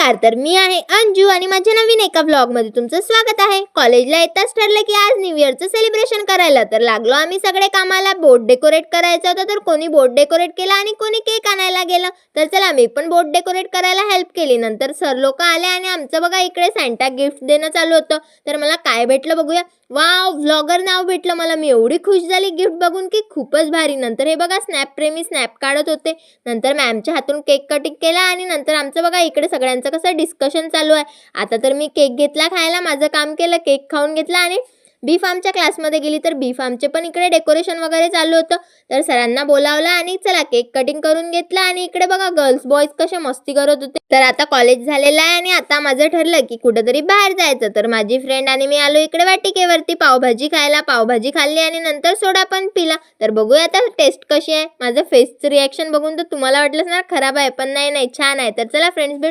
नमस्कार, तर मी आहे अंजू आणि माझ्या नवीन एका व्लॉगमध्ये तुमचं स्वागत आहे। कॉलेजला येताच ठरलं की आज न्यू इयरचं सेलिब्रेशन करायला, तर लागलो आम्ही सगळे कामाला। बोर्ड डेकोरेट करायचं होतं, तर कोणी बोर्ड डेकोरेट केला आणि कोणी केक आणायला गेलं। तर चला मी पण बोर्ड डेकोरेट करायला हेल्प केली। नंतर सर लोक आले आणि आमचं बघा इकडे सॅन्टा गिफ्ट देणं चालू होतं। तर मला काय भेटलं बघूया। वाव, व्लॉगर नाव भेटलं मला। मी एवढी खुश झाली गिफ्ट बघून की खूपच भारी। नंतर हे बघा स्नॅप प्रेमी स्नॅप काढत होते। नंतर मॅमच्या हातून केक कटिंग केला आणि नंतर आमचं बघा इकडे सगळ्यांचं कसं डिस्कशन चालू आहे। आता तर मी केक घेतला खायला, माझं काम केलं, केक खाऊन घेतला आणि बी फार्मच्या क्लासमध्ये गेली। तर बी फार्मचे पण इकडे डेकोरेशन वगैरे चालू होतं। तर सरांना बोलावलं आणि चला केक कटिंग करून घेतला आणि इकडे बघा गर्ल्स बॉयज कसे मस्ती करत होते। तर आता कॉलेज झालेलं आहे आणि आता माझं ठरलं की कुठेतरी बाहेर जायचं। तर माझी फ्रेंड आणि मी आलो इकडे वाटिकेवरती पावभाजी खायला। पावभाजी खाल्ली आणि नंतर सोडा पण पिला। तर बघूया आता टेस्ट कशी आहे। माझं फेसचं रिॲक्शन बघून तर तुम्हाला वाटलंच ना खराब आहे, पण नाही छान आहे। तर चला फ्रेंड्स भेटू।